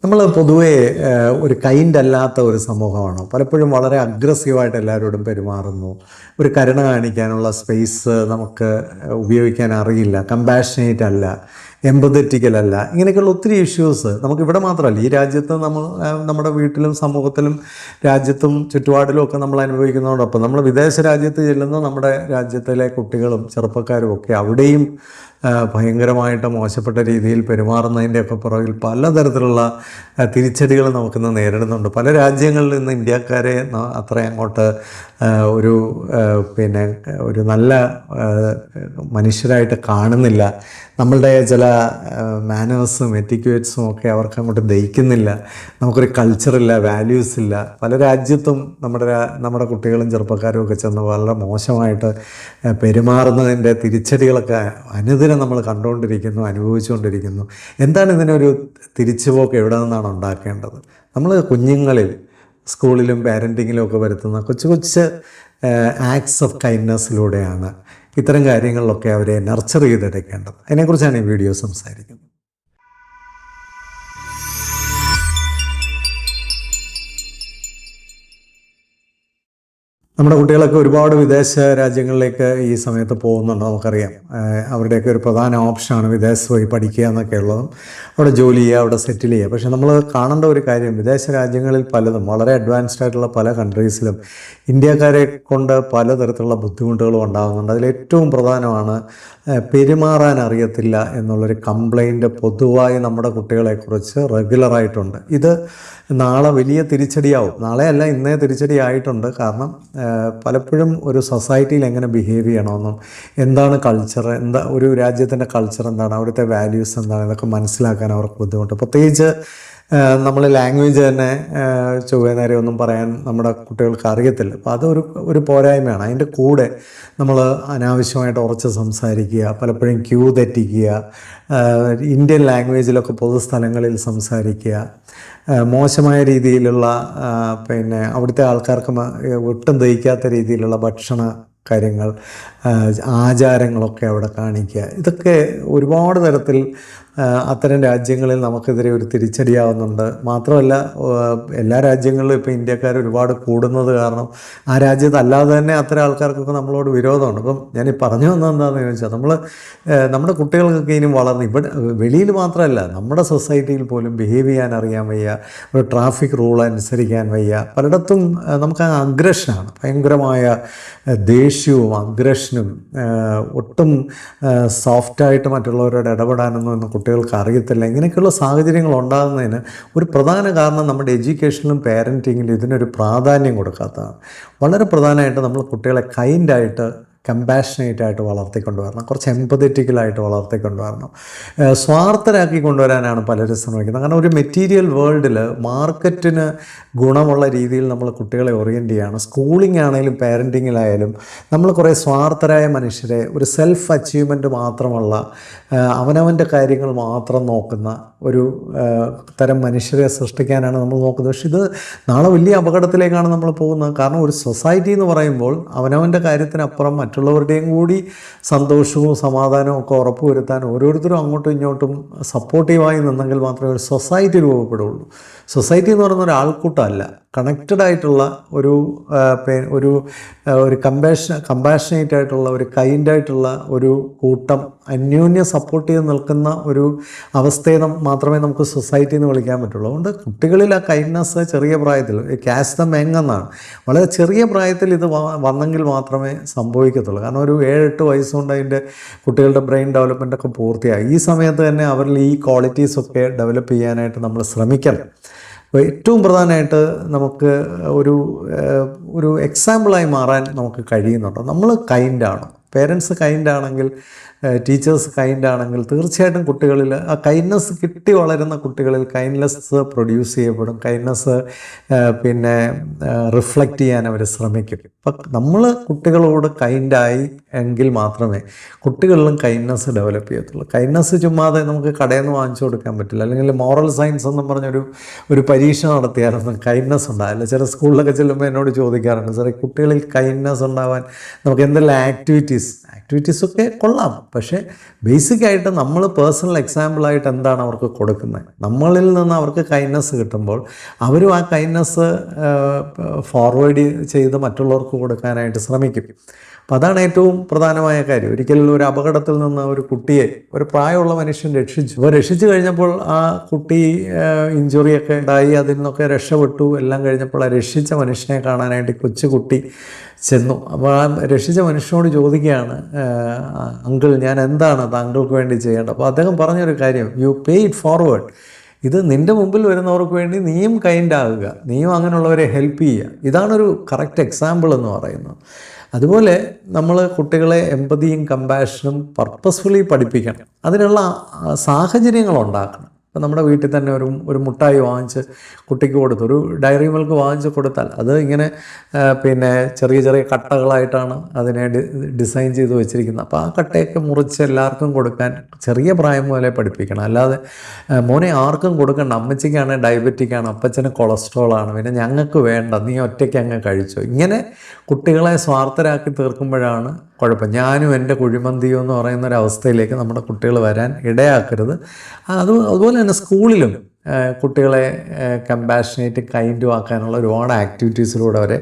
നമ്മൾ പൊതുവേ ഒരു കൈൻഡ് അല്ലാത്ത ഒരു സമൂഹമാണ്. പലപ്പോഴും വളരെ അഗ്രസീവായിട്ട് എല്ലാവരോടും പെരുമാറുന്നു. ഒരു കരുണ കാണിക്കാനുള്ള സ്പേസ് നമുക്ക് ഉപയോഗിക്കാൻ അറിയില്ല, കമ്പാഷനേറ്റ് അല്ല, എമ്പതറ്റിക്കൽ അല്ല. ഇങ്ങനെയൊക്കെയുള്ള ഒത്തിരി ഇഷ്യൂസ് നമുക്കിവിടെ മാത്രമല്ല, ഈ രാജ്യത്ത് നമ്മുടെ വീട്ടിലും സമൂഹത്തിലും രാജ്യത്തും ചുറ്റുപാടിലും ഒക്കെ നമ്മൾ അനുഭവിക്കുന്നതോടൊപ്പം നമ്മൾ വിദേശ രാജ്യത്ത് ചെല്ലുന്ന നമ്മുടെ രാജ്യത്തിലെ കുട്ടികളും ചെറുപ്പക്കാരും ഒക്കെ അവിടെയും ഭയങ്കരമായിട്ട് മോശപ്പെട്ട രീതിയിൽ പെരുമാറുന്നതിൻ്റെയൊക്കെ പുറകിൽ പലതരത്തിലുള്ള തിരിച്ചടികൾ നമുക്കിന്ന് നേരിടുന്നുണ്ട്. പല രാജ്യങ്ങളിൽ നിന്ന് ഇന്ത്യക്കാരെ അത്രയും അങ്ങോട്ട് ഒരു നല്ല മനുഷ്യരായിട്ട് കാണുന്നില്ല. നമ്മളുടെ ചില മാനേഴ്സും എറ്റിക്വേറ്റ്സും ഒക്കെ അവർക്ക് അങ്ങോട്ട് ദഹിക്കുന്നില്ല. നമുക്കൊരു കൾച്ചറില്ല, വാല്യൂസ് ഇല്ല. പല രാജ്യത്തും നമ്മുടെ കുട്ടികളും ചെറുപ്പക്കാരും ഒക്കെ ചെന്ന് വളരെ മോശമായിട്ട് പെരുമാറുന്നതിൻ്റെ തിരിച്ചടികളൊക്കെ അനുദിനം നമ്മൾ കണ്ടുകൊണ്ടിരിക്കുന്നു, അനുഭവിച്ചുകൊണ്ടിരിക്കുന്നു. എന്താണ് ഇതിനൊരു തിരിച്ചുപോക്ക് എവിടെ നിന്നാണ് ഉണ്ടാക്കേണ്ടത്? നമ്മൾ കുഞ്ഞുങ്ങളിൽ സ്കൂളിലും പാരൻറ്റിങ്ങിലും ഒക്കെ വരുത്തുന്ന കൊച്ചു കൊച്ചു ആക്ട്സ് ഓഫ് കൈൻഡ്നെസ്സിലൂടെയാണ് ഇത്തരം കാര്യങ്ങളിലൊക്കെ അവരെ നർച്ചർ ചെയ്തെടുക്കേണ്ടത്. അതിനെക്കുറിച്ചാണ് ഈ വീഡിയോ സംസാരിക്കുന്നത്. നമ്മുടെ കുട്ടികളൊക്കെ ഒരുപാട് വിദേശ രാജ്യങ്ങളിലേക്ക് ഈ സമയത്ത് പോകുന്നുണ്ട്, നമുക്കറിയാം. അവരുടെയൊക്കെ ഒരു പ്രധാന ഓപ്ഷനാണ് വിദേശത്ത് പോയി പഠിക്കുക എന്നൊക്കെ ഉള്ളതും അവിടെ ജോലി ചെയ്യുക, അവിടെ സെറ്റിൽ ചെയ്യുക. പക്ഷേ നമ്മൾ കാണേണ്ട ഒരു കാര്യം, വിദേശ രാജ്യങ്ങളിൽ പലതും വളരെ അഡ്വാൻസ്ഡ് ആയിട്ടുള്ള പല കൺട്രീസിലും ഇന്ത്യക്കാരെ കൊണ്ട് പലതരത്തിലുള്ള ബുദ്ധിമുട്ടുകളും ഉണ്ടാകുന്നുണ്ട്. അതിലേറ്റവും പ്രധാനമാണ് പെരുമാറാൻ അറിയത്തില്ല എന്നുള്ളൊരു കംപ്ലൈൻറ്റ് പൊതുവായി നമ്മുടെ കുട്ടികളെക്കുറിച്ച് റെഗുലറായിട്ടുണ്ട്. ഇത് നാളെ വലിയ തിരിച്ചടിയാവും. നാളെ അല്ല, ഇന്നേ തിരിച്ചടിയായിട്ടുണ്ട്. കാരണം പലപ്പോഴും ഒരു സൊസൈറ്റിയിൽ എങ്ങനെ ബിഹേവ് ചെയ്യണമെന്നും എന്താണ് കൾച്ചർ, ഒരു രാജ്യത്തിൻ്റെ കൾച്ചർ എന്താണ്, അവിടുത്തെ വാല്യൂസ് എന്താണ്, ഇതൊക്കെ മനസ്സിലാക്കാൻ അവർക്ക് ബുദ്ധിമുട്ട്. പ്രത്യേകിച്ച് നമ്മൾ ലാംഗ്വേജ് തന്നെ നേരെ ഒന്നും പറയാൻ നമ്മുടെ കുട്ടികൾക്ക് അറിയത്തില്ല. അപ്പോൾ അതൊരു പോരായ്മയാണ്. അതിൻ്റെ കൂടെ നമ്മൾ അനാവശ്യമായിട്ട് ഉറച്ച് സംസാരിക്കുക, പലപ്പോഴും ക്യൂ തെറ്റിക്കുക, ഇന്ത്യൻ ലാംഗ്വേജിലൊക്കെ പൊതുസ്ഥലങ്ങളിൽ സംസാരിക്കുക, മോശമായ രീതിയിലുള്ള അവിടുത്തെ ആൾക്കാർക്ക് ഒട്ടും ദഹിക്കാത്ത രീതിയിലുള്ള ഭക്ഷണ കാര്യങ്ങൾ, ആചാരങ്ങളൊക്കെ അവിടെ കാണിക്കുക. ഇതൊക്കെ ഒരുപാട് തരത്തിൽ അത്തരം രാജ്യങ്ങളിൽ നമുക്കെതിരെ ഒരു തിരിച്ചടിയാവുന്നുണ്ട്. മാത്രമല്ല, എല്ലാ രാജ്യങ്ങളിലും ഇപ്പോൾ ഇന്ത്യക്കാർ ഒരുപാട് കൂടുന്നത് കാരണം ആ രാജ്യത്ത് അല്ലാതെ തന്നെ അത്തരം ആൾക്കാർക്കൊക്കെ നമ്മളോട് വിരോധമുണ്ട്. അപ്പം ഞാൻ ഈ പറഞ്ഞു വന്നത് എന്താണെന്ന് ചോദിച്ചാൽ, നമ്മുടെ കുട്ടികൾക്കൊക്കെ ഇനി വളർന്ന് ഇവിടെ വെളിയിൽ മാത്രമല്ല നമ്മുടെ സൊസൈറ്റിയിൽ പോലും ബിഹേവ് ചെയ്യാൻ അറിയാൻ വയ്യ, ഒരു ട്രാഫിക് റൂൾ അനുസരിക്കാൻ വയ്യ. പലയിടത്തും നമുക്ക് അഗ്രഷനാണ്, ഭയങ്കരമായ ദേഷ്യവും അഗ്രഷനും, ഒട്ടും സോഫ്റ്റായിട്ട് മറ്റുള്ളവരോട് ഇടപെടാനൊന്നും കുട്ടികൾക്ക് അറിയത്തില്ല. ഇങ്ങനെയൊക്കെയുള്ള സാഹചര്യങ്ങൾ ഉണ്ടാകുന്നതിന് ഒരു പ്രധാന കാരണം നമ്മുടെ എഡ്യൂക്കേഷനിലും പാരൻറ്റിങ്ങിലും ഇതിനൊരു പ്രാധാന്യം കൊടുക്കാത്തതാണ്. വളരെ പ്രധാനമായിട്ട് നമ്മൾ കുട്ടികളെ കൈൻഡായിട്ട്, കമ്പാഷനേറ്റായിട്ട് വളർത്തിക്കൊണ്ടുവരണം, കുറച്ച് എമ്പതറ്റിക്കലായിട്ട് വളർത്തിക്കൊണ്ടുവരണം. സ്വാർത്ഥരാക്കി കൊണ്ടുവരാനാണ് പലരും ശ്രമിക്കുന്നത്. കാരണം ഒരു മെറ്റീരിയൽ വേൾഡിൽ മാർക്കറ്റിന് ഗുണമുള്ള രീതിയിൽ നമ്മൾ കുട്ടികളെ ഓറിയൻറ്റ് ചെയ്യുകയാണ്. സ്കൂളിംഗ് ആണെങ്കിലും പാരൻറ്റിങ്ങിലായാലും നമ്മൾ കുറേ സ്വാർത്ഥരായ മനുഷ്യരെ, ഒരു സെൽഫ് അച്ചീവ്മെൻറ്റ് മാത്രമുള്ള, അവനവൻ്റെ കാര്യങ്ങൾ മാത്രം നോക്കുന്ന ഒരു തരം മനുഷ്യരെ സൃഷ്ടിക്കാനാണ് നമ്മൾ നോക്കുന്നത്. പക്ഷെ ഇത് നാളെ വലിയ അപകടത്തിലേക്കാണ് നമ്മൾ പോകുന്നത്. കാരണം ഒരു സൊസൈറ്റി എന്ന് പറയുമ്പോൾ അവനവൻ്റെ കാര്യത്തിനപ്പുറം മറ്റുള്ളവരുടെയും കൂടി സന്തോഷവും സമാധാനവും ഒക്കെ ഉറപ്പുവരുത്താൻ ഓരോരുത്തരും അങ്ങോട്ടും ഇങ്ങോട്ടും സപ്പോർട്ടീവായി നിന്നെങ്കിൽ മാത്രമേ ഒരു സൊസൈറ്റി രൂപപ്പെടുകയുള്ളൂ. സൊസൈറ്റി എന്ന് പറയുന്ന ഒരു ആൾക്കൂട്ടമല്ല, കണക്റ്റഡ് ആയിട്ടുള്ള ഒരു കമ്പാഷനേറ്റ് ആയിട്ടുള്ള, ഒരു കൈൻഡായിട്ടുള്ള ഒരു കൂട്ടം, അന്യോന്യം സപ്പോർട്ട് ചെയ്ത് നിൽക്കുന്ന ഒരു അവസ്ഥയെ മാത്രമേ നമുക്ക് സൊസൈറ്റി എന്ന് വിളിക്കാൻ പറ്റുള്ളൂ. അതുകൊണ്ട് കുട്ടികളിൽ ആ കൈൻഡ്നെസ് ചെറിയ പ്രായത്തിൽ, ക്യാച്ച് ദ യങ് എന്നാണ്, വളരെ ചെറിയ പ്രായത്തിൽ ഇത് വന്നെങ്കിൽ മാത്രമേ സംഭവിക്കത്തുള്ളൂ. കാരണം ഒരു 7-8 വയസ്സുകൊണ്ട് അതിൻ്റെ കുട്ടികളുടെ ബ്രെയിൻ ഡെവലപ്മെൻറ്റൊക്കെ പൂർത്തിയായി. ഈ സമയത്ത് തന്നെ അവരിൽ ഈ ക്വാളിറ്റീസൊക്കെ ഡെവലപ്പ് ചെയ്യാനായിട്ട് നമ്മൾ ശ്രമിക്കണം. ഏറ്റവും പ്രധാനമായിട്ട് നമുക്ക് ഒരു എക്സാമ്പിളായി മാറാൻ നമുക്ക് കഴിയുന്നുണ്ടോ? നമ്മൾ കൈൻഡാണോ? പേരൻസ് കൈൻഡാണെങ്കിൽ, ടീച്ചേഴ്സ് കൈൻഡാണെങ്കിൽ തീർച്ചയായിട്ടും കുട്ടികളിൽ ആ കൈൻഡ്നെസ് കിട്ടി വളരുന്ന കുട്ടികളിൽ കൈൻഡ്നെസ് പ്രൊഡ്യൂസ് ചെയ്യപ്പെടും. കൈൻഡ്നെസ് റിഫ്ലക്റ്റ് ചെയ്യാൻ അവർ ശ്രമിക്കും. അപ്പം നമ്മൾ കുട്ടികളോട് കൈൻഡായി എങ്കിൽ മാത്രമേ കുട്ടികളിലും കൈൻഡ്നെസ് ഡെവലപ്പ് ചെയ്യത്തുള്ളൂ. കൈൻഡ്നെസ് ചുമ്മാതെ നമുക്ക് കടയിൽ നിന്ന് വാങ്ങിച്ചു കൊടുക്കാൻ പറ്റില്ല. അല്ലെങ്കിൽ മോറൽ സയൻസ് എന്നും പറഞ്ഞൊരു പരീക്ഷ നടത്തിയാലൊന്നും കൈൻഡ്നെസ് ഉണ്ടാവില്ല. ചില സ്കൂളിലൊക്കെ ചെല്ലുമ്പോൾ എന്നോട് ചോദിക്കാറുണ്ട്, സാറേ കുട്ടികളിൽ കൈൻഡ്നെസ് ഉണ്ടാവാൻ നമുക്ക് എന്തെല്ലാം ആക്ടിവിറ്റീസൊക്കെ കൊള്ളാം, പക്ഷേ ബേസിക്കായിട്ട് നമ്മൾ പേഴ്സണൽ എക്സാമ്പിളായിട്ട് എന്താണ് അവർക്ക് കൊടുക്കുന്നത്, നമ്മളിൽ നിന്ന് അവർക്ക് കൈൻഡ്നെസ് കിട്ടുമ്പോൾ അവരും ആ കൈൻഡ്നെസ് ഫോർവേഡ് ചെയ്ത് മറ്റുള്ളവർക്ക് കൊടുക്കാനായിട്ട് ശ്രമിക്കും. അപ്പോൾ അതാണ് ഏറ്റവും പ്രധാനമായ കാര്യം. ഒരിക്കലും ഒരു അപകടത്തിൽ നിന്ന് ഒരു കുട്ടിയെ ഒരു പ്രായമുള്ള മനുഷ്യൻ രക്ഷിച്ചു. അപ്പോൾ രക്ഷിച്ചു കഴിഞ്ഞപ്പോൾ ആ കുട്ടി ഇഞ്ചുറിയൊക്കെ ഉണ്ടായി, അതിൽ നിന്നൊക്കെ രക്ഷപ്പെട്ടു. എല്ലാം കഴിഞ്ഞപ്പോൾ ആ രക്ഷിച്ച മനുഷ്യനെ കാണാനായിട്ട് കൊച്ചുകുട്ടി ചെന്നു. അപ്പോൾ ആ രക്ഷിച്ച മനുഷ്യനോട് ചോദിക്കുകയാണ്, അങ്കിൾ ഞാൻ എന്താണ് താങ്കൾക്ക് വേണ്ടി ചെയ്യേണ്ടത്? അപ്പോൾ അദ്ദേഹം പറഞ്ഞൊരു കാര്യം, യു പേ ഇറ്റ് ഫോർവേഡ്. ഇത് നിൻ്റെ മുമ്പിൽ വരുന്നവർക്ക് വേണ്ടി നീയും കൈൻഡാകുക, നീയും അങ്ങനെയുള്ളവരെ ഹെൽപ്പ് ചെയ്യുക. ഇതാണൊരു കറക്റ്റ് എക്സാമ്പിൾ എന്ന് പറയുന്നത്. അതുപോലെ നമ്മൾ കുട്ടികളെ എമ്പതിയും കമ്പാഷനും പർപ്പസ്ഫുള്ളി പഠിപ്പിക്കണം. അതിനുള്ള സാഹചര്യങ്ങൾ ഉണ്ടാക്കണം. ഇപ്പം നമ്മുടെ വീട്ടിൽ തന്നെ ഒരു മുട്ടായി വാങ്ങിച്ച് കുട്ടിക്ക് കൊടുത്തു, ഒരു ഡയറി മിൽക്ക് വാങ്ങിച്ച് കൊടുത്താൽ അത് ഇങ്ങനെ പിന്നെ ചെറിയ ചെറിയ കട്ടകളായിട്ടാണ് അതിനെ ഡിസൈൻ ചെയ്ത് വെച്ചിരിക്കുന്നത്. അപ്പോൾ ആ കട്ടയൊക്കെ മുറിച്ച് എല്ലാവർക്കും കൊടുക്കാൻ ചെറിയ പ്രായം മുതലേ പഠിപ്പിക്കണം. അല്ലാതെ മോനെ ആർക്കും കൊടുക്കണ്ട, അമ്മച്ചിക്കാണ് ഡയബറ്റിക്കാണ്, അപ്പച്ചന് കൊളസ്ട്രോളാണ്, പിന്നെ ഞങ്ങൾക്ക് വേണ്ട, നീ ഒറ്റയ്ക്ക് അങ്ങ് കഴിച്ചോ. ഇങ്ങനെ കുട്ടികളെ സ്വാർത്ഥരാക്കി തീർക്കുമ്പോഴാണ് കുഴപ്പം. ഞാനും എൻ്റെ കുഴിമന്തിയോ എന്ന് പറയുന്നൊരവസ്ഥയിലേക്ക് നമ്മുടെ കുട്ടികൾ വരാൻ ഇടയാക്കരുത്. അതുപോലെ തന്നെ സ്കൂളിലും കുട്ടികളെ കമ്പാഷനേറ്റ് കൈൻഡും ആക്കാനുള്ള ഒരുപാട് ആക്ടിവിറ്റീസിലൂടെ അവരെ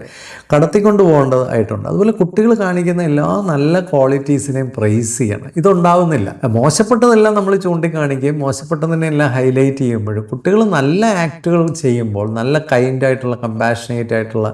കടത്തിക്കൊണ്ട് പോകേണ്ടതായിട്ടുണ്ട്. അതുപോലെ കുട്ടികൾ കാണിക്കുന്ന എല്ലാ നല്ല ക്വാളിറ്റീസിനെയും പ്രൈസ് ചെയ്യണം. ഇതുണ്ടാവുന്നില്ല. മോശപ്പെട്ടതെല്ലാം നമ്മൾ ചൂണ്ടിക്കാണിക്കുകയും മോശപ്പെട്ടതിനെല്ലാം ഹൈലൈറ്റ് ചെയ്യുമ്പോഴും കുട്ടികൾ നല്ല ആക്റ്റുകൾ ചെയ്യുമ്പോൾ, നല്ല കൈൻഡായിട്ടുള്ള കമ്പാഷനേറ്റ് ആയിട്ടുള്ള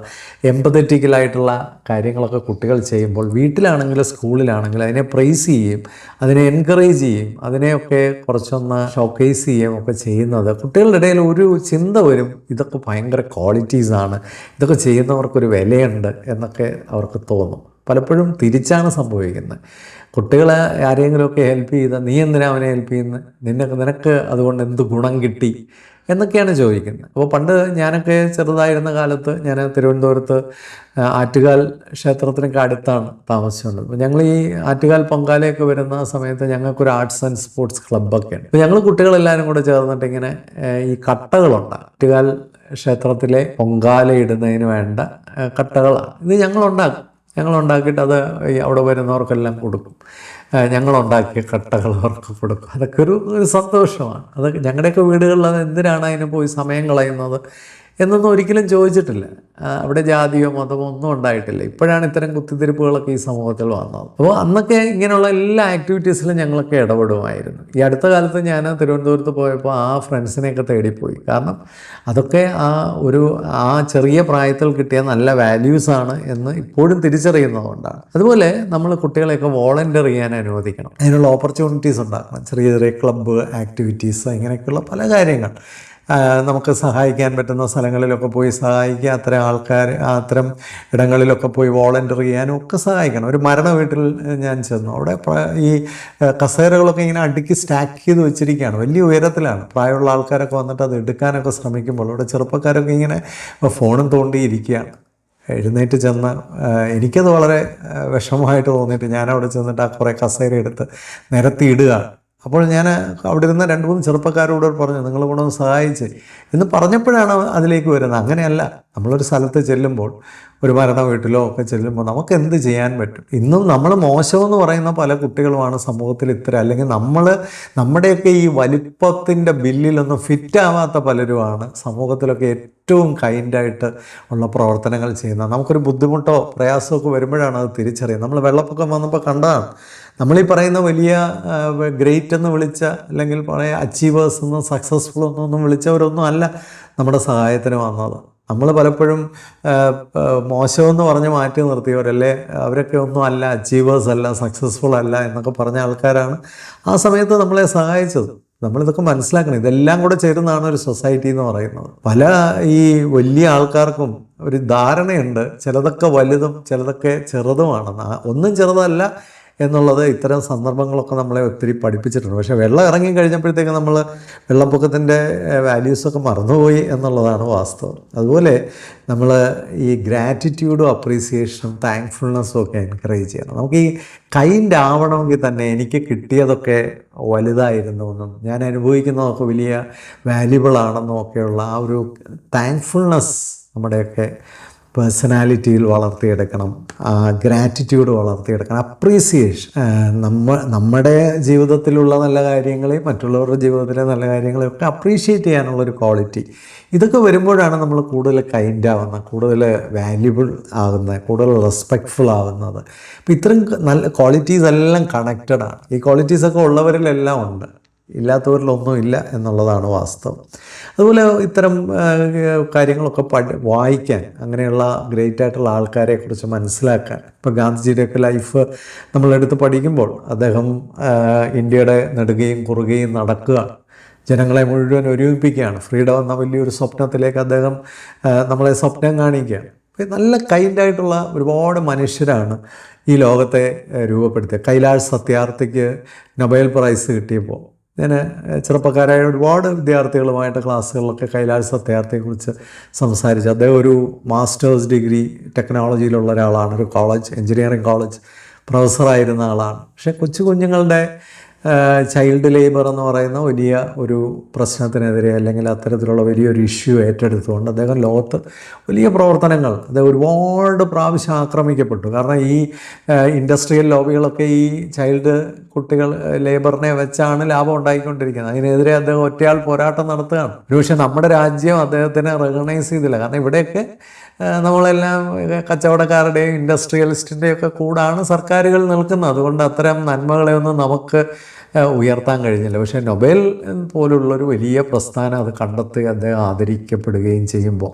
എംപതറ്റിക്കലായിട്ടുള്ള കാര്യങ്ങളൊക്കെ കുട്ടികൾ ചെയ്യുമ്പോൾ വീട്ടിലാണെങ്കിലും സ്കൂളിലാണെങ്കിലും അതിനെ പ്രൈസ് ചെയ്യും, അതിനെ എൻകറേജ് ചെയ്യും, അതിനെയൊക്കെ കുറച്ചൊന്ന് ഷോക്കേസ് ചെയ്യുകയും ഒക്കെ ചെയ്യുന്നത് കുട്ടികളുടെ ഇടയിൽ ഒരു ചിന്ത വരും, ഇതൊക്കെ ഭയങ്കര ക്വാളിറ്റീസാണ്, ഇതൊക്കെ ചെയ്യുന്നവർക്കൊരു വിലയുണ്ട് എന്നൊക്കെ അവർക്ക് തോന്നും. പലപ്പോഴും തിരിച്ചാണ് സംഭവിക്കുന്നത്. കുട്ടികളെ ആരെങ്കിലുമൊക്കെ ഹെൽപ്പ് ചെയ്താൽ നീ എന്തിനാ അവനെ ഹെൽപ്പ് ചെയ്യുന്നത്, നിനക്ക് അതുകൊണ്ട് എന്ത് ഗുണം കിട്ടി എന്നൊക്കെയാണ് ചോദിക്കുന്നത്. അപ്പോൾ പണ്ട് ഞാനൊക്കെ ചെറുതായിരുന്ന കാലത്ത് ഞാൻ തിരുവനന്തപുരത്ത് ആറ്റുകാൽ ക്ഷേത്രത്തിനൊക്കെ അടുത്താണ് താമസിച്ചുള്ളത്. അപ്പോൾ ഞങ്ങൾ ഈ ആറ്റുകാൽ പൊങ്കാലയൊക്കെ വരുന്ന സമയത്ത് ഞങ്ങൾക്കൊരു ആർട്സ് ആൻഡ് സ്പോർട്സ് ക്ലബ്ബൊക്കെ ഉണ്ട്. അപ്പോൾ ഞങ്ങൾ കുട്ടികളെല്ലാവരും കൂടെ ചേർന്നിട്ട് ഇങ്ങനെ ഈ കട്ടകളുണ്ട്, ആറ്റുകാൽ ക്ഷേത്രത്തിലെ പൊങ്കാല ഇടുന്നതിന് വേണ്ട കട്ടകളാണ്. ഇത് ഞങ്ങളുണ്ടാക്കിയിട്ട് അത് അവിടെ വരുന്നവർക്കെല്ലാം കൊടുക്കും. ഞങ്ങളുണ്ടാക്കിയ കട്ടകൾ അവർക്ക് കൊടുക്കും. അതൊക്കെ ഒരു സന്തോഷമാണ്. അതൊക്കെ ഞങ്ങളുടെയൊക്കെ വീടുകളിൽ അത് എന്തിനാണ് അതിന് പോയി സമയം കളയുന്നത് എന്നൊന്നും ഒരിക്കലും ചോദിച്ചിട്ടില്ല. അവിടെ ജാതിയോ മതമോ ഒന്നും ഉണ്ടായിട്ടില്ല. ഇപ്പോഴാണ് ഇത്തരം കുത്തിത്തിരിപ്പുകളൊക്കെ ഈ സമൂഹത്തിൽ വന്നത്. അപ്പോൾ അന്നൊക്കെ ഇങ്ങനെയുള്ള എല്ലാ ആക്ടിവിറ്റീസിലും ഞങ്ങളൊക്കെ ഇടപെടുമായിരുന്നു. ഈ അടുത്ത കാലത്ത് ഞാൻ തിരുവനന്തപുരത്ത് പോയപ്പോൾ ആ ഫ്രണ്ട്സിനെയൊക്കെ തേടിപ്പോയി. കാരണം അതൊക്കെ ആ ചെറിയ പ്രായത്തിൽ കിട്ടിയ നല്ല വാല്യൂസാണ് എന്ന് ഇപ്പോഴും തിരിച്ചറിയുന്നതുകൊണ്ടാണ്. അതുപോലെ നമ്മൾ കുട്ടികളെയൊക്കെ വോളണ്ടിയർ ചെയ്യാൻ അനുവദിക്കണം. അതിനുള്ള ഓപ്പർച്യൂണിറ്റീസ് ഉണ്ടാക്കണം. ചെറിയ ചെറിയ ക്ലബ്ബ് ആക്ടിവിറ്റീസ്, ഇങ്ങനെയൊക്കെയുള്ള പല കാര്യങ്ങൾ നമുക്ക് സഹായിക്കാൻ പറ്റുന്ന സ്ഥലങ്ങളിലൊക്കെ പോയി സഹായിക്കുക. അത്തരം ഇടങ്ങളിലൊക്കെ പോയി വോളണ്ടിയർ ചെയ്യാനും ഒക്കെ സഹായിക്കണം. ഒരു മരണ വീട്ടിൽ ഞാൻ ചെന്നു. അവിടെ ഈ കസേരകളൊക്കെ ഇങ്ങനെ അടുക്കി സ്റ്റാക്ക് ചെയ്ത് വെച്ചിരിക്കുകയാണ്, വലിയ ഉയരത്തിലാണ്. പ്രായമുള്ള ആൾക്കാരൊക്കെ വന്നിട്ട് അത് എടുക്കാനൊക്കെ ശ്രമിക്കുമ്പോൾ അവിടെ ചെറുപ്പക്കാരൊക്കെ ഇങ്ങനെ ഫോണും തോണ്ടിയിരിക്കുകയാണ്. എഴുന്നേറ്റ് ചെന്ന് എനിക്കത് വളരെ വിഷമമായിട്ട് തോന്നിയിട്ട് ഞാനവിടെ ചെന്നിട്ട് ആ കുറേ കസേര എടുത്ത് നിരത്തി ഇടുകയാണ്. അപ്പോൾ ഞാൻ അവിടെ ഇരുന്ന 2-3 ചെറുപ്പക്കാരോട് പറഞ്ഞു, നിങ്ങൾ കൂടെ ഒന്ന് സഹായിച്ച് എന്ന് പറഞ്ഞപ്പോഴാണ് അതിലേക്ക് വരുന്നത്. അങ്ങനെയല്ല, നമ്മളൊരു സ്ഥലത്ത് ചെല്ലുമ്പോൾ, ഒരു മരണ വീട്ടിലോ ഒക്കെ ചെല്ലുമ്പോൾ നമുക്ക് എന്ത് ചെയ്യാൻ പറ്റും? ഇന്നും നമ്മൾ മോശമെന്ന് പറയുന്ന പല കുട്ടികളുമാണ് സമൂഹത്തിൽ അല്ലെങ്കിൽ നമ്മുടെയൊക്കെ ഈ വലിപ്പത്തിൻ്റെ ബില്ലിലൊന്നും ഫിറ്റാവാത്ത പലരുമാണ് സമൂഹത്തിലൊക്കെ ഏറ്റവും കൈൻഡായിട്ട് ഉള്ള പ്രവർത്തനങ്ങൾ ചെയ്യുന്നത്. നമുക്കൊരു ബുദ്ധിമുട്ടോ പ്രയാസമൊക്കെ വരുമ്പോഴാണ് അത് തിരിച്ചറിയുന്നത്. നമ്മൾ വെള്ളപ്പൊക്കം വന്നപ്പോൾ കണ്ടതാണ്. നമ്മളീ പറയുന്ന വലിയ ഗ്രേറ്റ് എന്ന് വിളിച്ച, അല്ലെങ്കിൽ പറയാ അച്ചീവേഴ്സ് എന്നും സക്സസ്ഫുൾ എന്നൊന്നും വിളിച്ചവരൊന്നും അല്ല നമ്മുടെ സഹായത്തിന് വന്നത്. നമ്മൾ പലപ്പോഴും മോശമെന്ന് പറഞ്ഞ് മാറ്റി നിർത്തിയവരല്ലേ, അവരൊക്കെ ഒന്നും അല്ല, അച്ചീവേഴ്സ് അല്ല, സക്സസ്ഫുൾ അല്ല എന്നൊക്കെ പറഞ്ഞ ആൾക്കാരാണ് ആ സമയത്ത് നമ്മളെ സഹായിച്ചത്. നമ്മളിതൊക്കെ മനസ്സിലാക്കണം. ഇതെല്ലാം കൂടെ ചേരുന്നതാണ് ഒരു സൊസൈറ്റി എന്ന് പറയുന്നത്. പല ഈ വലിയ ആൾക്കാർക്കും ഒരു ധാരണയുണ്ട്, ചിലതൊക്കെ വലുതും ചിലതൊക്കെ ചെറുതുമാണെന്ന്. ഒന്നും ചെറുതല്ല, എന്നുള്ളത് ഇത്തരം സന്ദർഭങ്ങളൊക്കെ നമ്മളെ ഒത്തിരി പഠിപ്പിച്ചിട്ടുണ്ട്. പക്ഷേ വെള്ളം ഇറങ്ങി കഴിഞ്ഞപ്പോഴത്തേക്ക് നമ്മൾ വെള്ളപ്പൊക്കത്തിൻ്റെ വാല്യൂസൊക്കെ മറന്നുപോയി എന്നുള്ളതാണ് വാസ്തവം. അതുപോലെ നമ്മൾ ഈ ഗ്രാറ്റിറ്റ്യൂഡും അപ്രീസിയേഷനും താങ്ക്ഫുൾനെസ്സും ഒക്കെ എൻകറേജ് ചെയ്യണം. നമുക്ക് ഈ കൈൻഡ് ആവണമെങ്കിൽ തന്നെ എനിക്ക് കിട്ടിയതൊക്കെ വലുതായിരുന്നു എന്നും ഞാൻ അനുഭവിക്കുന്നതൊക്കെ വലിയ വാല്യുബിൾ ആണെന്നും ഒക്കെയുള്ള ആ ഒരു താങ്ക്ഫുൾനെസ് നമ്മുടെയൊക്കെ പേഴ്സണാലിറ്റിയിൽ വളർത്തിയെടുക്കണം. ഗ്രാറ്റിറ്റ്യൂഡ് വളർത്തിയെടുക്കണം. അപ്രീസിയേഷൻ, നമ്മുടെ ജീവിതത്തിലുള്ള നല്ല കാര്യങ്ങളെയും മറ്റുള്ളവരുടെ ജീവിതത്തിലെ നല്ല കാര്യങ്ങളെയും ഒക്കെ അപ്രീഷിയേറ്റ് ചെയ്യാനുള്ളൊരു ക്വാളിറ്റി, ഇതൊക്കെ വരുമ്പോഴാണ് നമ്മൾ കൂടുതൽ കൈൻഡ് ആവുന്നത്, കൂടുതൽ വാല്യുബിൾ ആകുന്നത്, കൂടുതൽ റെസ്പെക്റ്റ്ഫുൾ ആവുന്നത്. അപ്പോൾ ഇത്തരം നല്ല ക്വാളിറ്റീസ് എല്ലാം കണക്റ്റഡാണ്. ഈ ക്വാളിറ്റീസൊക്കെ ഉള്ളവരിലെല്ലാം ഉണ്ട്, ഇല്ലാത്തവരിലൊന്നും ഇല്ല എന്നുള്ളതാണ് വാസ്തവം. അതുപോലെ ഇത്തരം കാര്യങ്ങളൊക്കെ വായിക്കാൻ, അങ്ങനെയുള്ള ഗ്രേറ്റ് ആയിട്ടുള്ള ആൾക്കാരെക്കുറിച്ച് മനസ്സിലാക്കാൻ, ഇപ്പോൾ ഗാന്ധിജിയുടെയൊക്കെ ലൈഫ് നമ്മളെടുത്ത് പഠിക്കുമ്പോൾ അദ്ദേഹം ഇന്ത്യയുടെ നെടുകയും കുറുകയും നടക്കുക, ജനങ്ങളെ മുഴുവൻ ഒരുമിപ്പിക്കുകയാണ്. ഫ്രീഡം എന്ന വലിയൊരു സ്വപ്നത്തിലേക്ക് അദ്ദേഹം നമ്മളെ സ്വപ്നം കാണിക്കുകയാണ്. നല്ല കൈൻഡായിട്ടുള്ള ഒരുപാട് മനുഷ്യരാണ് ഈ ലോകത്തെ രൂപപ്പെടുത്തിയത്. കൈലാഷ് സത്യാർത്ഥിക്ക് നൊബേൽ പ്രൈസ് കിട്ടിയപ്പോൾ ഞാൻ ചെറുപ്പക്കാരായ ഒരുപാട് വിദ്യാർത്ഥികളുമായിട്ട് ക്ലാസ്സുകളിലൊക്കെ കൈലാഷ് സത്യാർത്ഥിയെക്കുറിച്ച് സംസാരിച്ചു. അദ്ദേഹം ഒരു മാസ്റ്റേഴ്സ് ഡിഗ്രി ടെക്നോളജിയിലുള്ള ഒരാളാണ്, ഒരു കോളേജ്, എഞ്ചിനീയറിംഗ് കോളേജ് പ്രൊഫസറായിരുന്ന ആളാണ്. പക്ഷേ കുഞ്ഞുങ്ങളുടെ ചൈൽഡ് ലേബർ എന്ന് പറയുന്ന വലിയ ഒരു പ്രശ്നത്തിനെതിരെ, അല്ലെങ്കിൽ അത്തരത്തിലുള്ള വലിയൊരു ഇഷ്യൂ ഏറ്റെടുത്തുകൊണ്ട് അദ്ദേഹം ലോകത്ത് വലിയ പ്രവർത്തനങ്ങൾ, അദ്ദേഹം ഒരുപാട് പ്രാവശ്യം ആക്രമിക്കപ്പെട്ടു. കാരണം ഈ ഇൻഡസ്ട്രിയൽ ലോബികളൊക്കെ ഈ ചൈൽഡ് കുട്ടികൾ ലേബറിനെ വെച്ചാണ് ലാഭം ഉണ്ടായിക്കൊണ്ടിരിക്കുന്നത്. അതിനെതിരെ അദ്ദേഹം ഒറ്റയാൾ പോരാട്ടം നടത്തുകയാണ്. പക്ഷേ നമ്മുടെ രാജ്യം അദ്ദേഹത്തിനെ റെക്കഗ്നൈസ് ചെയ്തില്ല. കാരണം ഇവിടെയൊക്കെ നമ്മളെല്ലാം കച്ചവടക്കാരുടെയും ഇൻഡസ്ട്രിയലിസ്റ്റിൻ്റെയും ഒക്കെ കൂടാണ് സർക്കാരുകൾ നിൽക്കുന്നത്. അതുകൊണ്ട് അത്തരം നന്മകളെയൊന്നും നമുക്ക് ഉയർത്താൻ കഴിഞ്ഞില്ല. പക്ഷേ നൊബേൽ പോലുള്ളൊരു വലിയ പ്രസ്ഥാനം അത് കണ്ടെത്തി അദ്ദേഹം ആദരിക്കപ്പെടുകയും ചെയ്യുമ്പോൾ,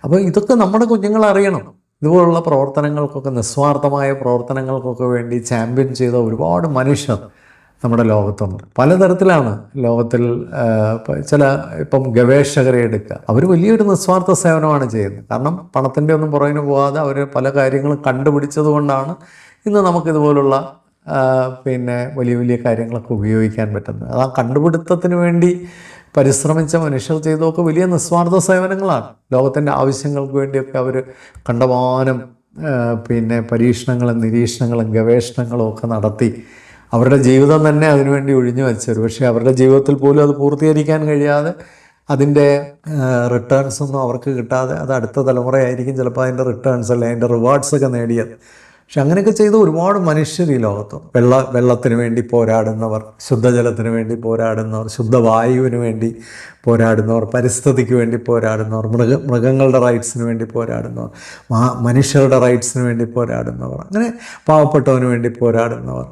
അപ്പോൾ ഇതൊക്കെ നമ്മുടെ കുഞ്ഞുങ്ങൾ അറിയണം. ഇതുപോലുള്ള പ്രവർത്തനങ്ങൾക്കൊക്കെ, നിസ്വാർത്ഥമായ പ്രവർത്തനങ്ങൾക്കൊക്കെ വേണ്ടി ചാമ്പ്യൻ ചെയ്ത ഒരുപാട് മനുഷ്യർ നമ്മുടെ ലോകത്തുണ്ട്. പലതരത്തിലാണ് ലോകത്തിൽ. ഇപ്പം ഗവേഷകരെ എടുക്കുക, അവർ വലിയൊരു നിസ്വാർത്ഥ സേവനമാണ് ചെയ്യുന്നത്. കാരണം പണത്തിൻ്റെ ഒന്നും പുറകിന് പോകാതെ അവർ പല കാര്യങ്ങളും കണ്ടുപിടിച്ചത് കൊണ്ടാണ് ഇന്ന് നമുക്കിതുപോലുള്ള വലിയ വലിയ കാര്യങ്ങളൊക്കെ ഉപയോഗിക്കാൻ പറ്റുന്നത്. അത് ആ കണ്ടുപിടുത്തത്തിന് വേണ്ടി പരിശ്രമിച്ച മനുഷ്യർ ചെയ്തതൊക്കെ വലിയ നിസ്വാർത്ഥ സേവനങ്ങളാണ്. ലോകത്തിൻ്റെ ആവശ്യങ്ങൾക്ക് വേണ്ടിയൊക്കെ അവർ കണ്ടമാനം പരീക്ഷണങ്ങളും നിരീക്ഷണങ്ങളും ഗവേഷണങ്ങളും ഒക്കെ നടത്തി അവരുടെ ജീവിതം തന്നെ അതിനുവേണ്ടി ഒഴിഞ്ഞു വെച്ചവർ. പക്ഷേ അവരുടെ ജീവിതത്തിൽ പോലും അത് പൂർത്തീകരിക്കാൻ കഴിയാതെ അതിൻ്റെ റിട്ടേൺസ് ഒന്നും അവർക്ക് കിട്ടാതെ, അത് അടുത്ത തലമുറയായിരിക്കും ചിലപ്പോൾ അതിൻ്റെ റിട്ടേൺസ് അല്ലെ അതിൻ്റെ റിവാർഡ്സൊക്കെ നേടിയത്. പക്ഷെ അങ്ങനെയൊക്കെ ചെയ്ത ഒരുപാട് മനുഷ്യർ ഈ ലോകത്തുണ്ട്. വെള്ളത്തിന് വേണ്ടി പോരാടുന്നവർ, ശുദ്ധജലത്തിന് വേണ്ടി പോരാടുന്നവർ, ശുദ്ധവായുവിന് വേണ്ടി പോരാടുന്നവർ, പരിസ്ഥിതിക്ക് വേണ്ടി പോരാടുന്നവർ, മൃഗങ്ങളുടെ റൈറ്റ്സിന് വേണ്ടി പോരാടുന്നവർ, മനുഷ്യരുടെ റൈറ്റ്സിന് വേണ്ടി പോരാടുന്നവർ, അങ്ങനെ പാവപ്പെട്ടവന് വേണ്ടി പോരാടുന്നവർ,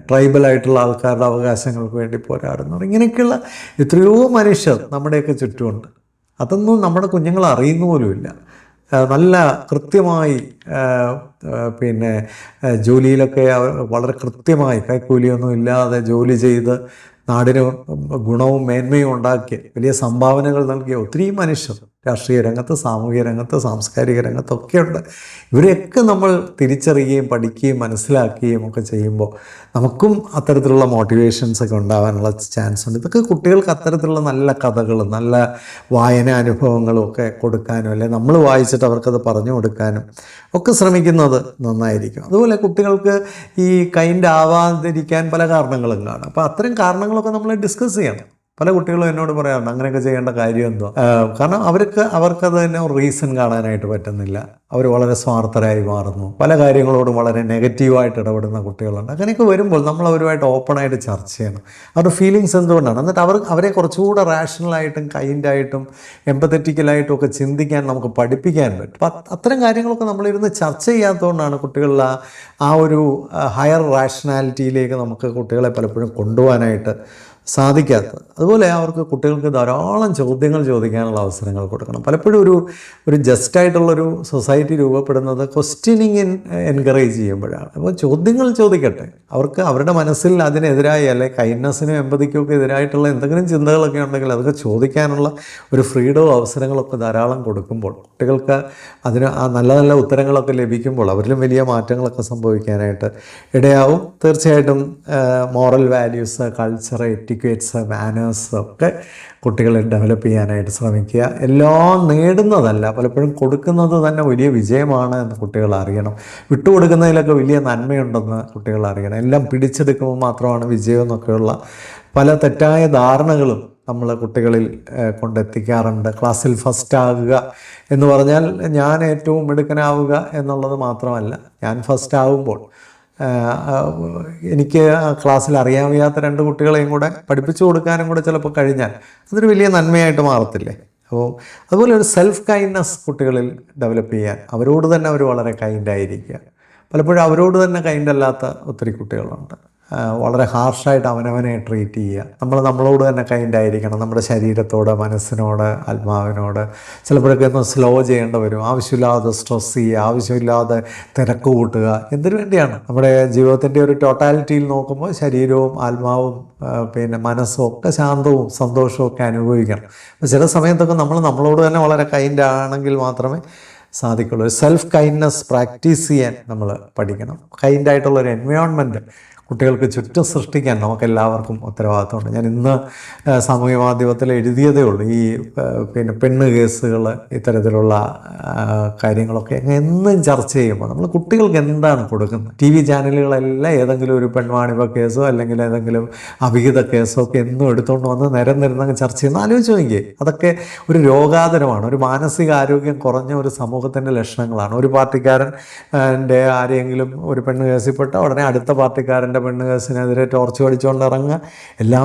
ട്രൈബലായിട്ടുള്ള ആൾക്കാരുടെ അവകാശങ്ങൾക്ക് വേണ്ടി പോരാടുന്നവർ, ഇങ്ങനെയൊക്കെയുള്ള എത്രയോ മനുഷ്യർ നമ്മുടെയൊക്കെ ചുറ്റുമുണ്ട്. അതൊന്നും നമ്മുടെ കുഞ്ഞുങ്ങൾ അറിയുന്ന പോലുമില്ല. നല്ല കൃത്യമായി ജോലിയിലൊക്കെ വളരെ കൃത്യമായി കൈക്കൂലിയൊന്നും ഇല്ലാതെ ജോലി ചെയ്ത് നാടിന് ഗുണവും മേന്മയും ഉണ്ടാക്കിയ, വലിയ സംഭാവനകൾ നൽകിയ ഒത്തിരി മനുഷ്യർ രാഷ്ട്രീയ രംഗത്ത്, സാമൂഹിക രംഗത്ത്, സാംസ്കാരിക രംഗത്തൊക്കെയുണ്ട്. ഇവരെയൊക്കെ നമ്മൾ തിരിച്ചറിയുകയും പഠിക്കുകയും മനസ്സിലാക്കുകയും ഒക്കെ ചെയ്യുമ്പോൾ നമുക്കും അത്തരത്തിലുള്ള മോട്ടിവേഷൻസൊക്കെ ഉണ്ടാകാനുള്ള ചാൻസ് ഉണ്ട്. ഇതൊക്കെ കുട്ടികൾക്ക് അത്തരത്തിലുള്ള നല്ല കഥകളും നല്ല വായനാനുഭവങ്ങളും ഒക്കെ കൊടുക്കാനും, അല്ലെങ്കിൽ നമ്മൾ വായിച്ചിട്ട് അവർക്കത് പറഞ്ഞു കൊടുക്കാനും ഒക്കെ ശ്രമിക്കുന്നത് നന്നായിരിക്കും. അതുപോലെ കുട്ടികൾക്ക് ഈ കൈൻഡ് ആവാതിരിക്കാൻ പല കാരണങ്ങളും കാണും. അപ്പോൾ അത്തരം കാരണങ്ങളൊക്കെ നമ്മൾ ഡിസ്കസ് ചെയ്യണം. പല കുട്ടികളും എന്നോട് പറയാറുണ്ട് അങ്ങനെയൊക്കെ ചെയ്യേണ്ട കാര്യം എന്തോ. കാരണം അവർക്കത് തന്നെ ഒരു റീസൺ കാണാനായിട്ട് പറ്റുന്നില്ല. അവർ വളരെ സ്വാർത്ഥരായി മാറുന്നു. പല കാര്യങ്ങളോടും വളരെ നെഗറ്റീവായിട്ട് ഇടപെടുന്ന കുട്ടികളുണ്ട്. അങ്ങനെയൊക്കെ വരുമ്പോൾ നമ്മൾ അവരുമായിട്ട് ഓപ്പണായിട്ട് ചർച്ച ചെയ്യണം. അവരുടെ ഫീലിങ്സ് എന്തുകൊണ്ടാണ്, എന്നിട്ട് അവരെ കുറച്ചുകൂടെ റാഷണലായിട്ടും കൈൻഡായിട്ടും എമ്പത്തറ്റിക്കലായിട്ടും ഒക്കെ ചിന്തിക്കാൻ നമുക്ക് പഠിപ്പിക്കാൻ പറ്റും. അപ്പം അത്തരം കാര്യങ്ങളൊക്കെ നമ്മളിരുന്ന് ചർച്ച ചെയ്യാത്തതുകൊണ്ടാണ് കുട്ടികളിൽ ആ ഒരു ഹയർ റാഷണാലിറ്റിയിലേക്ക് നമുക്ക് കുട്ടികളെ പലപ്പോഴും കൊണ്ടുപോകാനായിട്ട് സാധിക്കാത്തത്. അതുപോലെ അവർക്ക് കുട്ടികൾക്ക് ധാരാളം ചോദ്യങ്ങൾ ചോദിക്കാനുള്ള അവസരങ്ങൾ കൊടുക്കണം. പലപ്പോഴും ഒരു ജസ്റ്റായിട്ടുള്ളൊരു സൊസൈറ്റി രൂപപ്പെടുന്നത് ക്വസ്റ്റ്യനിങ് എൻകറേജ് ചെയ്യുമ്പോഴാണ്. അപ്പോൾ ചോദ്യങ്ങൾ ചോദിക്കട്ടെ. അവർക്ക് അവരുടെ മനസ്സിൽ അതിനെതിരായി അല്ലെങ്കിൽ കൈൻഡ്നെസ്സിനും എമ്പതിക്കും ഒക്കെ എതിരായിട്ടുള്ള എന്തെങ്കിലും ചിന്തകളൊക്കെ ഉണ്ടെങ്കിൽ അതൊക്കെ ചോദിക്കാനുള്ള ഒരു ഫ്രീഡവും അവസരങ്ങളൊക്കെ ധാരാളം കൊടുക്കുമ്പോൾ കുട്ടികൾക്ക് അതിന് ആ നല്ല നല്ല ഉത്തരങ്ങളൊക്കെ ലഭിക്കുമ്പോൾ അവരിലും വലിയ മാറ്റങ്ങളൊക്കെ സംഭവിക്കാനായിട്ട് ഇടയാവും. തീർച്ചയായിട്ടും മോറൽ വാല്യൂസ്, കൾച്ചർ, എറ്റിക്വേറ്റ്സ്, മാനേഴ്സ് ഒക്കെ കുട്ടികളെ ഡെവലപ്പ് ചെയ്യാനായിട്ട് ശ്രമിക്കുക. എല്ലാം നേടുന്നതല്ല, പലപ്പോഴും കൊടുക്കുന്നത് തന്നെ വലിയ വിജയമാണ് എന്ന് കുട്ടികൾ അറിയണം. വിട്ടുകൊടുക്കുന്നതിലൊക്കെ വലിയ നന്മയുണ്ടെന്ന് കുട്ടികൾ അറിയണം. എല്ലാം പിടിച്ചെടുക്കുമ്പോൾ മാത്രമാണ് വിജയം എന്നൊക്കെയുള്ള പല തെറ്റായ ധാരണകളും നമ്മൾ കുട്ടികളിൽ കൊണ്ടെത്തിക്കാറുണ്ട്. ക്ലാസ്സിൽ ഫസ്റ്റ് ആകുക എന്ന് പറഞ്ഞാൽ ഞാൻ ഏറ്റവും മിടുക്കനാവുക എന്നുള്ളത് മാത്രമല്ല, ഞാൻ ഫസ്റ്റ് ആകുമ്പോൾ എനിക്ക് ക്ലാസ്സിൽ അറിയാൻ വയ്യാത്ത 2 കുട്ടികളെയും കൂടെ പഠിപ്പിച്ചു കൊടുക്കാനും കൂടെ ചിലപ്പോൾ കഴിഞ്ഞാൽ അതൊരു വലിയ നന്മയായിട്ട് മാറത്തില്ലേ? അപ്പോൾ അതുപോലെ ഒരു സെൽഫ് കൈൻഡ്നെസ് കുട്ടികളിൽ ഡെവലപ്പ് ചെയ്യാൻ അവരോട് തന്നെ അവർ വളരെ കൈൻഡായിരിക്കുക. പലപ്പോഴും അവരോട് തന്നെ കൈൻഡല്ലാത്ത ഒത്തിരി കുട്ടികളുണ്ട്. വളരെ ഹാർഷായിട്ട് അവനവനെ ട്രീറ്റ് ചെയ്യുക. നമ്മളോട് തന്നെ കൈൻഡായിരിക്കണം. നമ്മുടെ ശരീരത്തോട്, മനസ്സിനോട്, ആത്മാവിനോട്. ചിലപ്പോഴൊക്കെ ഒന്ന് സ്ലോ ചെയ്യേണ്ടി വരും. ആവശ്യമില്ലാതെ സ്ട്രെസ് ചെയ്യുക, ആവശ്യമില്ലാതെ തിരക്ക് കൂട്ടുക. എന്തിനു വേണ്ടിയാണ്? നമ്മുടെ ജീവിതത്തിൻ്റെ ഒരു ടോട്ടാലിറ്റിയിൽ നോക്കുമ്പോൾ ശരീരവും ആത്മാവും മനസ്സും ഒക്കെ ശാന്തവും സന്തോഷവും ഒക്കെ അനുഭവിക്കണം. അപ്പോൾ ചില സമയത്തൊക്കെ നമ്മളോട് തന്നെ വളരെ കൈൻഡാണെങ്കിൽ മാത്രമേ സാധിക്കുള്ളൂ. സെൽഫ് കൈൻഡ്നെസ് പ്രാക്ടീസ് ചെയ്യാൻ നമ്മൾ പഠിക്കണം. കൈൻഡായിട്ടുള്ളൊരു എൻവയോൺമെൻറ്റ് കുട്ടികൾക്ക് ചുറ്റും സൃഷ്ടിക്കാൻ നമുക്കെല്ലാവർക്കും ഉത്തരവാദിത്തമുണ്ട്. ഞാൻ ഇന്ന് സാമൂഹ്യ മാധ്യമത്തിൽ എഴുതിയതേ ഉള്ളൂ. ഈ പെണ്ണ് കേസുകൾ, ഇത്തരത്തിലുള്ള കാര്യങ്ങളൊക്കെ എന്നും ചർച്ച ചെയ്യുമ്പോൾ നമ്മൾ കുട്ടികൾക്ക് എന്താണ് കൊടുക്കുന്നത്? TV ചാനലുകളെല്ലാം ഏതെങ്കിലും ഒരു പെൺവാണിഭ കേസോ അല്ലെങ്കിൽ ഏതെങ്കിലും അവിഹിത കേസോ ഒക്കെ എന്നും എടുത്തുകൊണ്ട് വന്ന് നിരന്നിരുന്നങ്ങ് ചർച്ച ചെയ്യുന്ന ആലോചിച്ച് നോക്കിയേ. അതൊക്കെ ഒരു രോഗാതരമാണ്. ഒരു മാനസികാരോഗ്യം കുറഞ്ഞ ഒരു സമൂഹത്തിൻ്റെ ലക്ഷണങ്ങളാണ്. ഒരു പാർട്ടിക്കാരൻ്റെ ആരെങ്കിലും ഒരു പെണ്ണ് കേസിൽപ്പെട്ട ഉടനെ അടുത്ത പാർട്ടിക്കാരൻ്റെ പെണ്ണ് കേസിനെതിരെ ടോർച്ച് പഠിച്ചുകൊണ്ട് ഇറങ്ങുക. എല്ലാ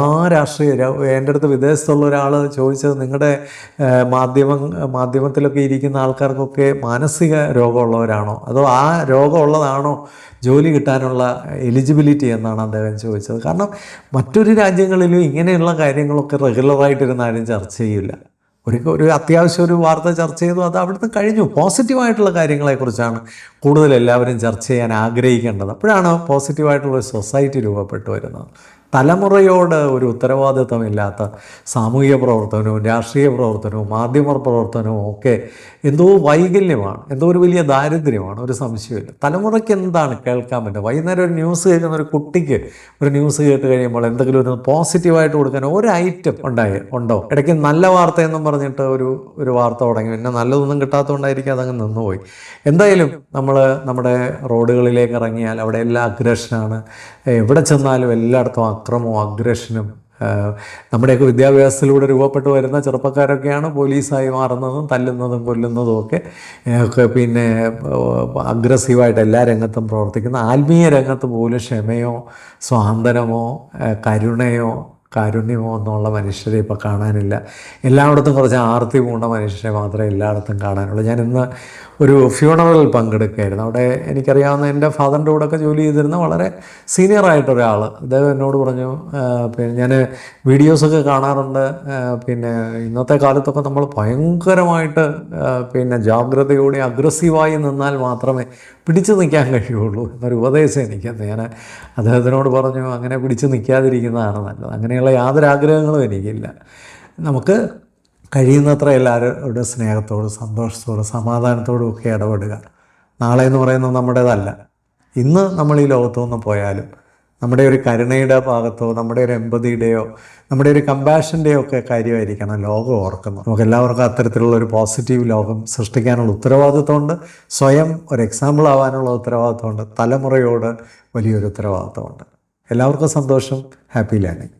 എൻ്റെ അടുത്ത് വിദേശത്തുള്ള ഒരാൾ ചോദിച്ചത്, നിങ്ങളുടെ മാധ്യമത്തിലൊക്കെ ഇരിക്കുന്ന ആൾക്കാർക്കൊക്കെ മാനസിക രോഗമുള്ളവരാണോ, അതോ ആ രോഗമുള്ളതാണോ ജോലി കിട്ടാനുള്ള എലിജിബിലിറ്റി എന്നാണ് അദ്ദേഹം ചോദിച്ചത്. കാരണം മറ്റൊരു രാജ്യങ്ങളിലും ഇങ്ങനെയുള്ള കാര്യങ്ങളൊക്കെ റെഗുലറായിട്ടിരുന്ന് ആരും ചർച്ച ചെയ്യില്ല. ഒരു അത്യാവശ്യം ഒരു വാർത്ത ചർച്ച ചെയ്തു, അത് അവിടുന്ന് കഴിഞ്ഞു. പോസിറ്റീവായിട്ടുള്ള കാര്യങ്ങളെക്കുറിച്ചാണ് കൂടുതൽ എല്ലാവരും ചർച്ച ചെയ്യാൻ ആഗ്രഹിക്കേണ്ടത്. അപ്പോഴാണ് പോസിറ്റീവായിട്ടുള്ള സൊസൈറ്റി രൂപപ്പെട്ടു വരുന്നത്. തലമുറയോട് ഒരു ഉത്തരവാദിത്വമില്ലാത്ത സാമൂഹിക പ്രവർത്തനവും രാഷ്ട്രീയ പ്രവർത്തനവും മാധ്യമ പ്രവർത്തനവും ഒക്കെ എന്തോ വൈകല്യമാണ്, എന്തോ ഒരു വലിയ ദാരിദ്ര്യമാണ്, ഒരു സംശയമില്ല. തലമുറയ്ക്ക് എന്താണ് കേൾക്കാൻ പറ്റുക? വൈകുന്നേരം ഒരു ന്യൂസ് കേൾക്കുന്ന ഒരു കുട്ടിക്ക് ഒരു ന്യൂസ് കേട്ട് കഴിയുമ്പോൾ എന്തെങ്കിലും ഒരു പോസിറ്റീവായിട്ട് കൊടുക്കാൻ ഒരു ഐറ്റം ഉണ്ടോ? ഇടയ്ക്ക് നല്ല വാർത്തയെന്നും പറഞ്ഞിട്ട് ഒരു വാർത്ത തുടങ്ങി, പിന്നെ നല്ലതൊന്നും കിട്ടാത്തതുകൊണ്ടായിരിക്കും അതങ്ങ് നിന്നുപോയി. എന്തായാലും നമ്മുടെ റോഡുകളിലേക്ക് ഇറങ്ങിയാൽ അവിടെ എല്ലാം അഗ്രഷനാണ്. എവിടെ ചെന്നാലും എല്ലായിടത്തും അക്രമവും അഗ്രഷനും. നമ്മുടെയൊക്കെ വിദ്യാഭ്യാസത്തിലൂടെ രൂപപ്പെട്ടു വരുന്ന ചെറുപ്പക്കാരൊക്കെയാണ് പോലീസായി മാറുന്നതും തല്ലുന്നതും കൊല്ലുന്നതും ഒക്കെ. പിന്നെ അഗ്രസീവായിട്ട് എല്ലാ രംഗത്തും പ്രവർത്തിക്കുന്ന, ആത്മീയ രംഗത്ത് പോലും ക്ഷമയോ സ്വാതന്ത്ര്യമോ കാരുണ്യമോ എന്നുള്ള മനുഷ്യരെ ഇപ്പോൾ കാണാനില്ല. എല്ലായിടത്തും കുറച്ച് ആർത്തി പൂണ്ട മനുഷ്യരെ മാത്രമേ എല്ലായിടത്തും കാണാനുള്ളൂ. ഞാൻ ഇന്ന് ഒരു ഫ്യൂണറൽ പങ്കെടുക്കുകയായിരുന്നു. അവിടെ എനിക്കറിയാവുന്ന എൻ്റെ ഫാദറിൻ്റെ കൂടെയൊക്കെ ജോലി ചെയ്തിരുന്ന വളരെ സീനിയറായിട്ടൊരാൾ, അദ്ദേഹം എന്നോട് പറഞ്ഞു, പിന്നെ ഞാൻ വീഡിയോസൊക്കെ കാണാറുണ്ട്, ഇന്നത്തെ കാലത്തൊക്കെ നമ്മൾ ഭയങ്കരമായിട്ട് ജാഗ്രതയോടെ അഗ്രസീവായി നിന്നാൽ മാത്രമേ പിടിച്ചു നിൽക്കാൻ കഴിയുള്ളൂ എന്നൊരു ഉപദേശം എനിക്കെന്ന്. ഞാൻ അദ്ദേഹത്തിനോട് പറഞ്ഞു, അങ്ങനെ പിടിച്ചു നിൽക്കാതിരിക്കുന്നതാണ് നല്ലത്. അങ്ങനെയുള്ള യാതൊരു ആഗ്രഹങ്ങളും എനിക്കില്ല. നമുക്ക് കഴിയുന്നത്ര എല്ലാവരുടെ സ്നേഹത്തോടും സന്തോഷത്തോടും സമാധാനത്തോടും ഒക്കെ ഇടപെടുക. നാളെ എന്ന് പറയുന്നത് നമ്മുടേതല്ല. ഇന്ന് നമ്മൾ ഈ ലോകത്തു നിന്ന് പോയാലും നമ്മുടെ ഒരു കരുണയുടെ ഭാഗത്തോ നമ്മുടെ ഒരു എമ്പതിയുടെയോ നമ്മുടെ ഒരു കമ്പാഷൻ്റെയോ ഒക്കെ കാര്യമായിരിക്കണം ലോകം ഓർക്കുന്നത്. നമുക്ക് എല്ലാവർക്കും അത്തരത്തിലുള്ള ഒരു പോസിറ്റീവ് ലോകം സൃഷ്ടിക്കാനുള്ള ഉത്തരവാദിത്വമുണ്ട്. സ്വയം ഒരു എക്സാമ്പിൾ ആവാനുള്ള ഉത്തരവാദിത്വമുണ്ട്. തലമുറയോട് വലിയൊരു ഉത്തരവാദിത്വമുണ്ട്. എല്ലാവർക്കും സന്തോഷം. Happy learning.